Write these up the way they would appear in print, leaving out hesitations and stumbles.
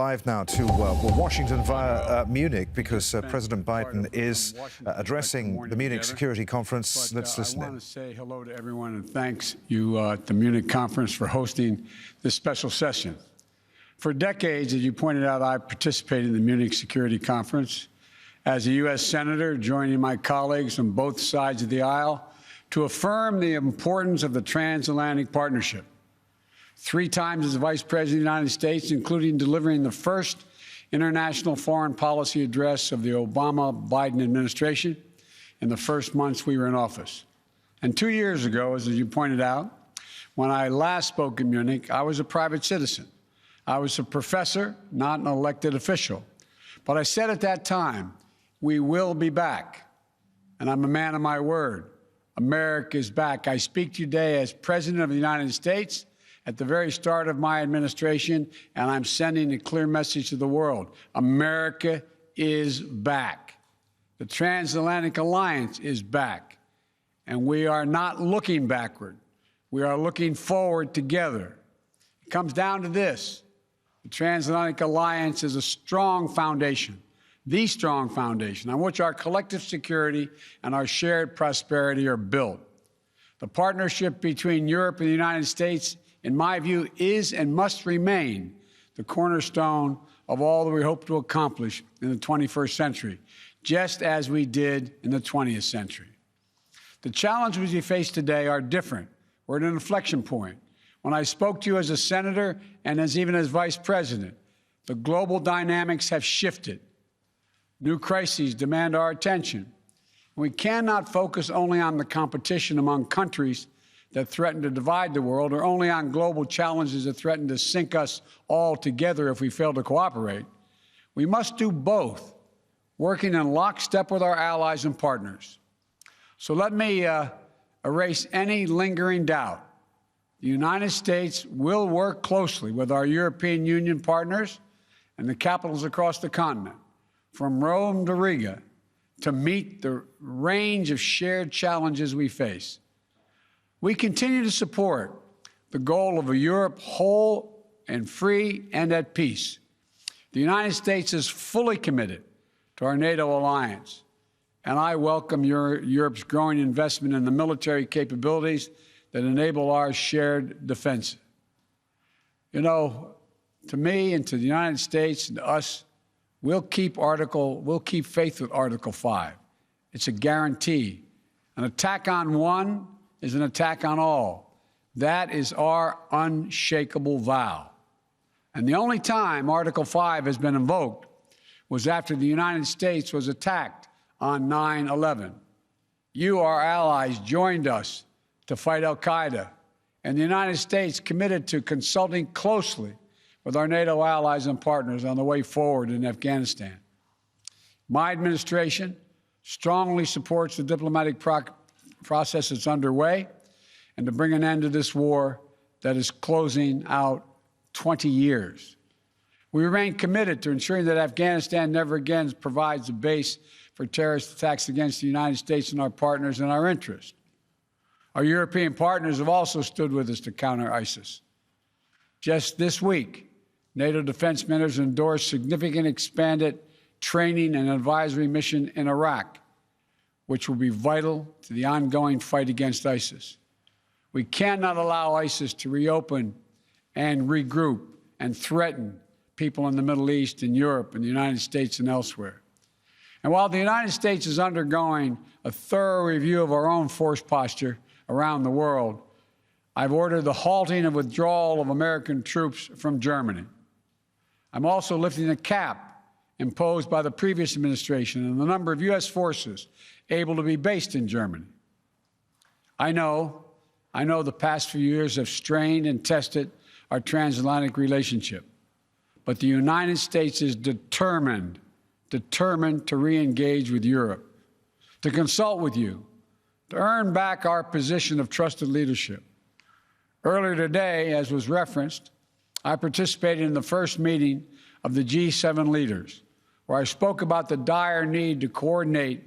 Live now to Washington via Munich, because President Biden is addressing the Munich Security Conference. Let's listen in. I want to say hello to everyone and thanks you at the Munich Conference for hosting this special session. For decades, as you pointed out, I participated in the Munich Security Conference as a U.S. Senator, joining my colleagues on both sides of the aisle to affirm the importance of the transatlantic partnership. 3 times as Vice President of the United States, including delivering the first international foreign policy address of the Obama-Biden administration in the first months we were in office. And 2 years ago, as you pointed out, when I last spoke in Munich, I was a private citizen. I was a professor, not an elected official. But I said at that time, we will be back. And I'm a man of my word. America is back. I speak to you today as President of the United States at the very start of my administration, and I'm sending a clear message to the world. America is back. The transatlantic alliance is back. And we are not looking backward. We are looking forward together. It comes down to this. The transatlantic alliance is a strong foundation, the strong foundation on which our collective security and our shared prosperity are built. The partnership between Europe and the United States, in my view, is and must remain the cornerstone of all that we hope to accomplish in the 21st century, just as we did in the 20th century. The challenges we face today are different. We're at an inflection point. When I spoke to you as a senator and even as vice president, the global dynamics have shifted. New crises demand our attention. We cannot focus only on the competition among countries that threaten to divide the world, or only on global challenges that threaten to sink us all together if we fail to cooperate. We must do both, working in lockstep with our allies and partners. So let me erase any lingering doubt. The United States will work closely with our European Union partners and the capitals across the continent, from Rome to Riga, to meet the range of shared challenges we face. We continue to support the goal of a Europe whole and free and at peace. The United States is fully committed to our NATO alliance, and I welcome Europe's growing investment in the military capabilities that enable our shared defense. You know, to me and to the United States and to us, we'll keep faith with Article 5. It's a guarantee. An attack on one is an attack on all. That is our unshakable vow. And the only time Article 5 has been invoked was after the United States was attacked on 9/11. You, our allies, joined us to fight al-Qaeda, and the United States committed to consulting closely with our NATO allies and partners on the way forward in Afghanistan. My administration strongly supports the diplomatic process that's underway and to bring an end to this war that is closing out 20 years. We remain committed to ensuring that Afghanistan never again provides a base for terrorist attacks against the United States and our partners and our interests. Our European partners have also stood with us to counter ISIS. Just this week, NATO defense ministers endorsed significant expanded training and advisory mission in Iraq, which will be vital to the ongoing fight against ISIS. We cannot allow ISIS to reopen and regroup and threaten people in the Middle East and Europe and the United States and elsewhere. And while the United States is undergoing a thorough review of our own force posture around the world, I've ordered the halting and withdrawal of American troops from Germany. I'm also lifting the cap imposed by the previous administration and the number of U.S. forces able to be based in Germany. I know the past few years have strained and tested our transatlantic relationship, but the United States is determined to re-engage with Europe, to consult with you, to earn back our position of trusted leadership. Earlier today, as was referenced, I participated in the first meeting of the G7 leaders, where I spoke about the dire need to coordinate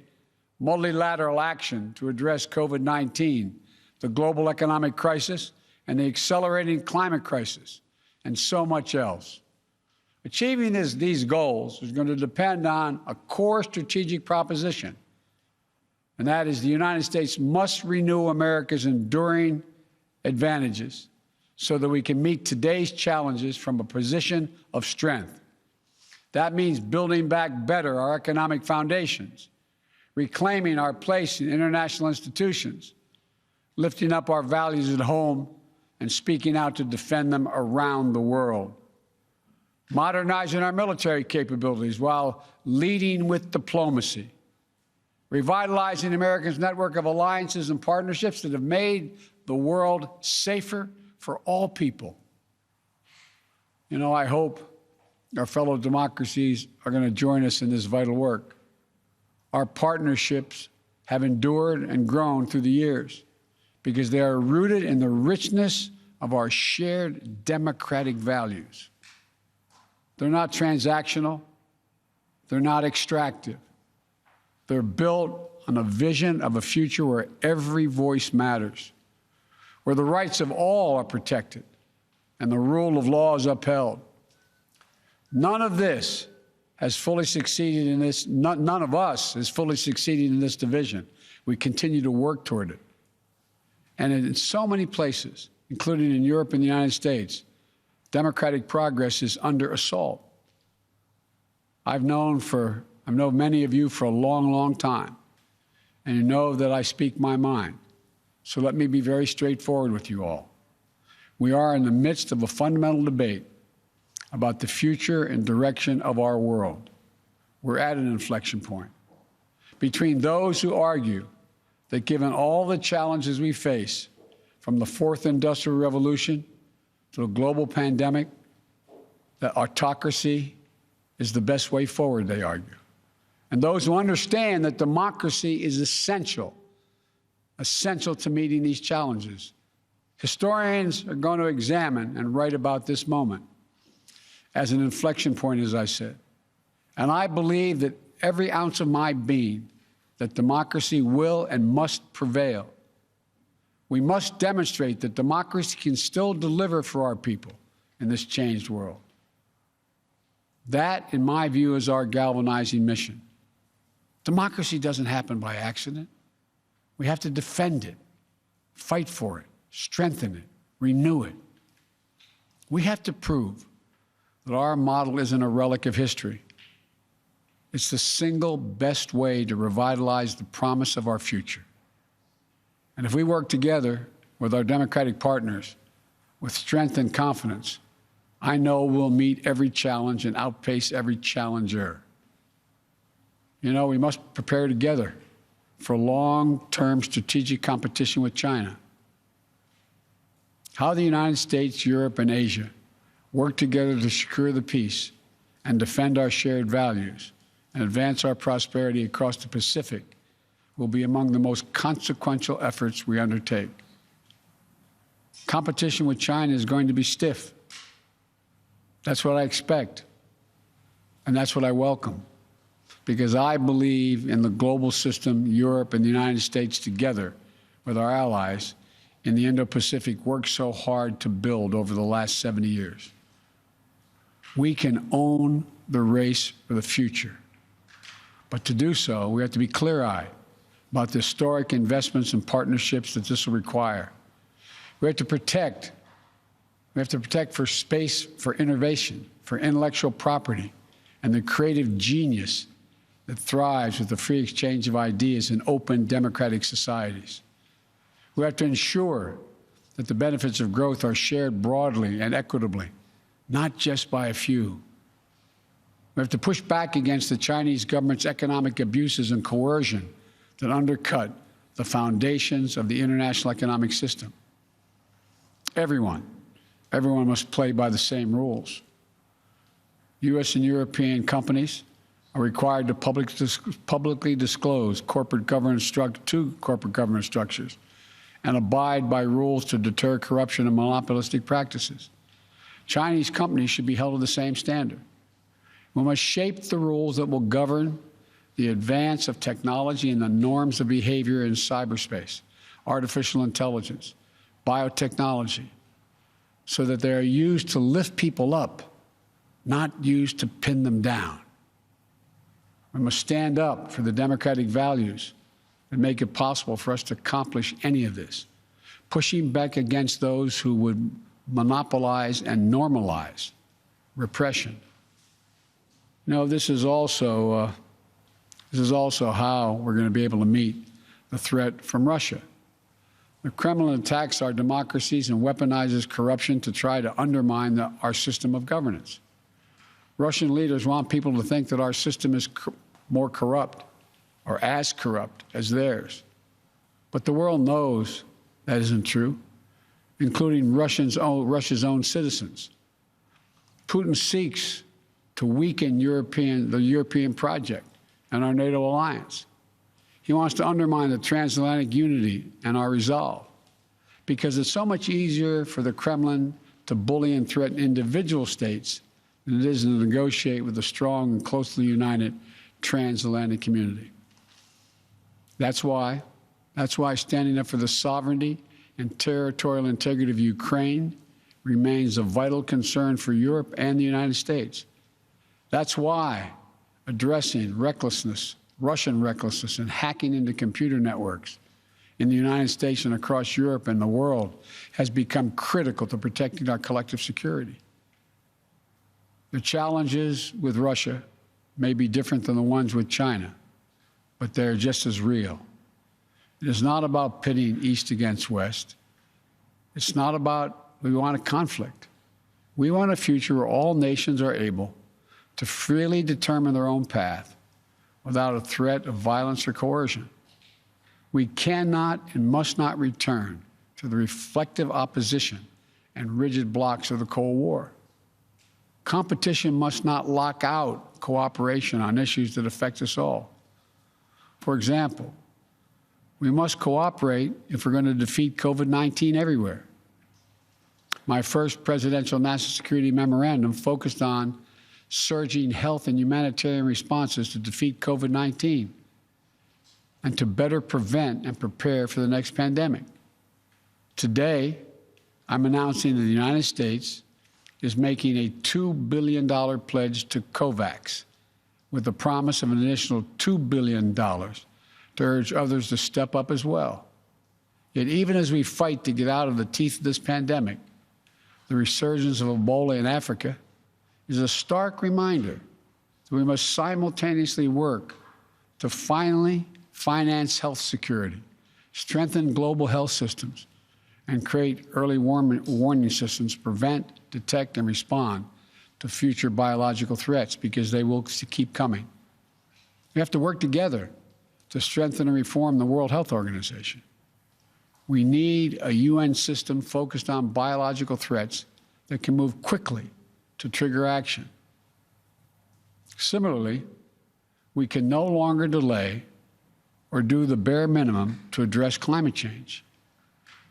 multilateral action to address COVID-19, the global economic crisis, and the accelerating climate crisis, and so much else. Achieving these goals is going to depend on a core strategic proposition, and that is the United States must renew America's enduring advantages so that we can meet today's challenges from a position of strength. That means building back better our economic foundations, reclaiming our place in international institutions, lifting up our values at home, and speaking out to defend them around the world. Modernizing our military capabilities while leading with diplomacy. Revitalizing America's network of alliances and partnerships that have made the world safer for all people. You know, I hope our fellow democracies are going to join us in this vital work. Our partnerships have endured and grown through the years because they are rooted in the richness of our shared democratic values. They're not transactional. They're not extractive. They're built on a vision of a future where every voice matters, where the rights of all are protected and the rule of law is upheld. None of this has fully succeeded in this. None of us has fully succeeded in this division. We continue to work toward it. And in so many places, including in Europe and the United States, democratic progress is under assault. I've known many of you for a long, long time, and you know that I speak my mind. So let me be very straightforward with you all. We are in the midst of a fundamental debate about the future and direction of our world. We're at an inflection point between those who argue that given all the challenges we face, from the fourth industrial revolution to the global pandemic, that autocracy is the best way forward, they argue. And those who understand that democracy is essential to meeting these challenges. Historians are going to examine and write about this moment as an inflection point, as I said. And I believe that every ounce of my being that democracy will and must prevail. We must demonstrate that democracy can still deliver for our people in this changed world. That, in my view, is our galvanizing mission. Democracy doesn't happen by accident. We have to defend it, fight for it, strengthen it, renew it. We have to prove that our model isn't a relic of history. It's the single best way to revitalize the promise of our future. And if we work together with our democratic partners with strength and confidence, I know we'll meet every challenge and outpace every challenger. You know, we must prepare together for long-term strategic competition with China. How the United States, Europe, and Asia work together to secure the peace and defend our shared values and advance our prosperity across the Pacific will be among the most consequential efforts we undertake. Competition with China is going to be stiff. That's what I expect, and that's what I welcome, because I believe in the global system Europe and the United States together with our allies in the Indo-Pacific worked so hard to build over the last 70 years. We can own the race for the future. But to do so, we have to be clear-eyed about the historic investments and partnerships that this will require. We have to protect for space for innovation, for intellectual property, and the creative genius that thrives with the free exchange of ideas in open democratic societies. We have to ensure that the benefits of growth are shared broadly and equitably, not just by a few. We have to push back against the Chinese government's economic abuses and coercion that undercut the foundations of the international economic system. Everyone must play by the same rules. U.S. and European companies are required to publicly disclose corporate governance structures and abide by rules to deter corruption and monopolistic practices. Chinese companies should be held to the same standard. We must shape the rules that will govern the advance of technology and the norms of behavior in cyberspace, artificial intelligence, biotechnology, so that they are used to lift people up, not used to pin them down. We must stand up for the democratic values that make it possible for us to accomplish any of this, pushing back against those who would monopolize and normalize repression. You know, this is also how we're going to be able to meet the threat from Russia. The Kremlin attacks our democracies and weaponizes corruption to try to undermine our system of governance. Russian leaders want people to think that our system is more corrupt or as corrupt as theirs. But the world knows that isn't true, including Russia's own citizens. Putin seeks to weaken the European project and our NATO alliance. He wants to undermine the transatlantic unity and our resolve, because it's so much easier for the Kremlin to bully and threaten individual states than it is to negotiate with a strong and closely united transatlantic community. That's why standing up for the sovereignty and territorial integrity of Ukraine remains a vital concern for Europe and the United States. That's why addressing Russian recklessness and hacking into computer networks in the United States and across Europe and the world has become critical to protecting our collective security. The challenges with Russia may be different than the ones with China, but they're just as real. It is not about pitting East against West. It's not about we want a conflict. We want a future where all nations are able to freely determine their own path without a threat of violence or coercion. We cannot and must not return to the reflective opposition and rigid blocks of the Cold War. Competition must not lock out cooperation on issues that affect us all. For example, we must cooperate if we're going to defeat COVID-19 everywhere. My first presidential national security memorandum focused on surging health and humanitarian responses to defeat COVID-19 and to better prevent and prepare for the next pandemic. Today, I'm announcing that the United States is making a $2 billion pledge to COVAX with the promise of an additional $2 billion to urge others to step up as well. Yet even as we fight to get out of the teeth of this pandemic, the resurgence of Ebola in Africa is a stark reminder that we must simultaneously work to finally finance health security, strengthen global health systems, and create early warning systems to prevent, detect, and respond to future biological threats, because they will keep coming. We have to work together to strengthen and reform the World Health Organization. We need a UN system focused on biological threats that can move quickly to trigger action. Similarly, we can no longer delay or do the bare minimum to address climate change.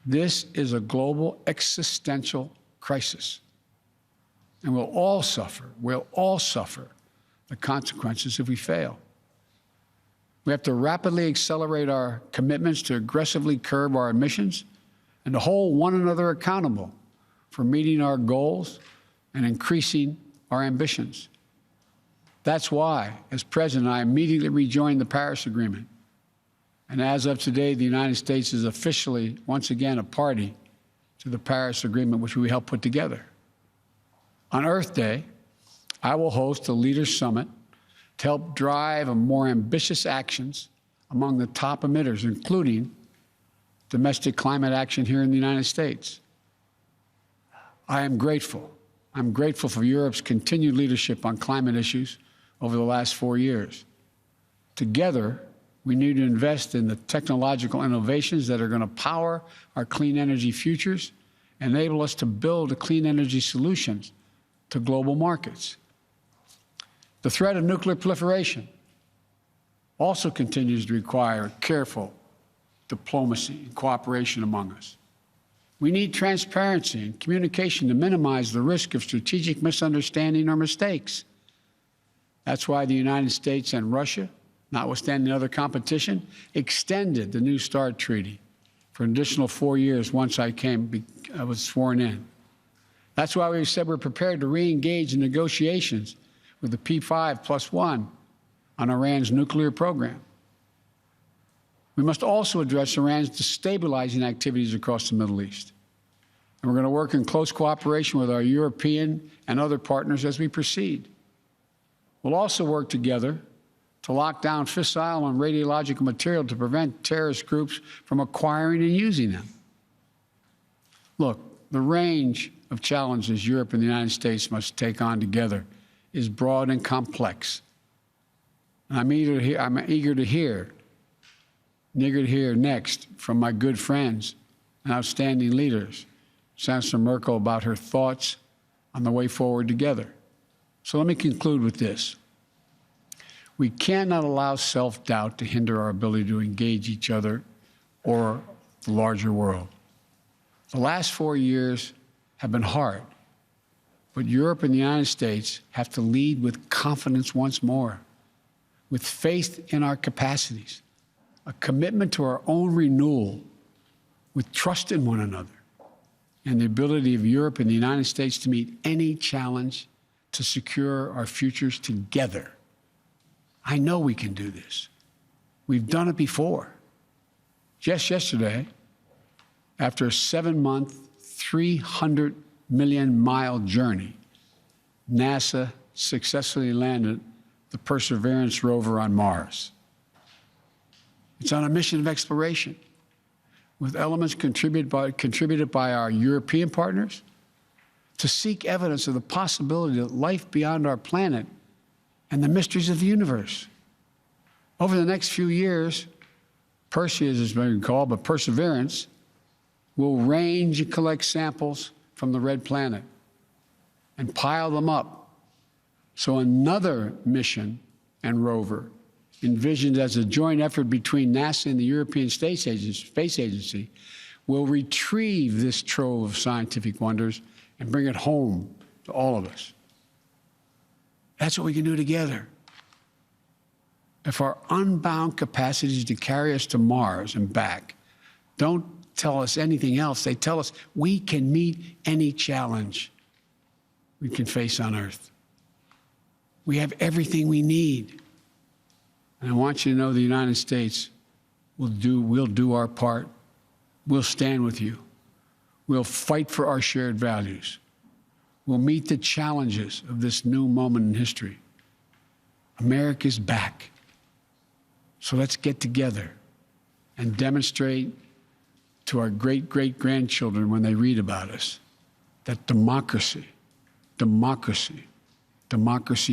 This is a global existential crisis, and we'll all suffer the consequences if we fail. We have to rapidly accelerate our commitments to aggressively curb our emissions and to hold one another accountable for meeting our goals and increasing our ambitions. That's why, as president, I immediately rejoined the Paris Agreement. And as of today, the United States is officially, once again, a party to the Paris Agreement, which we helped put together. On Earth Day, I will host a Leaders Summit to help drive more ambitious actions among the top emitters, including domestic climate action here in the United States. I'm grateful for Europe's continued leadership on climate issues over the last 4 years. Together, we need to invest in the technological innovations that are going to power our clean energy futures, enable us to build clean energy solutions to global markets. The threat of nuclear proliferation also continues to require careful diplomacy and cooperation among us. We need transparency and communication to minimize the risk of strategic misunderstanding or mistakes. That's why the United States and Russia, notwithstanding other competition, extended the New START treaty for an additional 4 years once I was sworn in. That's why we said we're prepared to re-engage in negotiations with the P5+1 on Iran's nuclear program. We must also address Iran's destabilizing activities across the Middle East. And we're going to work in close cooperation with our European and other partners as we proceed. We'll also work together to lock down fissile and radiological material to prevent terrorist groups from acquiring and using them. Look, the range of challenges Europe and the United States must take on together is broad and complex. And I'm eager to hear next from my good friends and outstanding leaders, Chancellor Merkel, about her thoughts on the way forward together. So let me conclude with this. We cannot allow self-doubt to hinder our ability to engage each other or the larger world. The last 4 years have been hard, but Europe and the United States have to lead with confidence once more, with faith in our capacities, a commitment to our own renewal, with trust in one another, and the ability of Europe and the United States to meet any challenge to secure our futures together. I know we can do this. We've done it before. Just yesterday, after a 7-month, 300-million-mile journey, NASA successfully landed the Perseverance rover on Mars. It's on a mission of exploration, with elements contributed by our European partners to seek evidence of the possibility that life beyond our planet and the mysteries of the universe. Over the next few years, Perseus has been called, but Perseverance will range and collect samples from the red planet and pile them up. So another mission and rover, envisioned as a joint effort between NASA and the European Space Agency, will retrieve this trove of scientific wonders and bring it home to all of us. That's what we can do together. If our unbound capacities to carry us to Mars and back don't tell us anything else, they tell us we can meet any challenge we can face on Earth. We have everything we need. And I want you to know the United States we'll do our part. We'll stand with you. We'll fight for our shared values. We'll meet the challenges of this new moment in history. America's back. So let's get together and demonstrate to our great-great-grandchildren when they read about us that democracy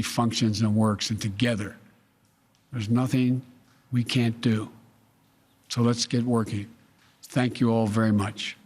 functions and works, and together there's nothing we can't do. So let's get working. Thank you all very much.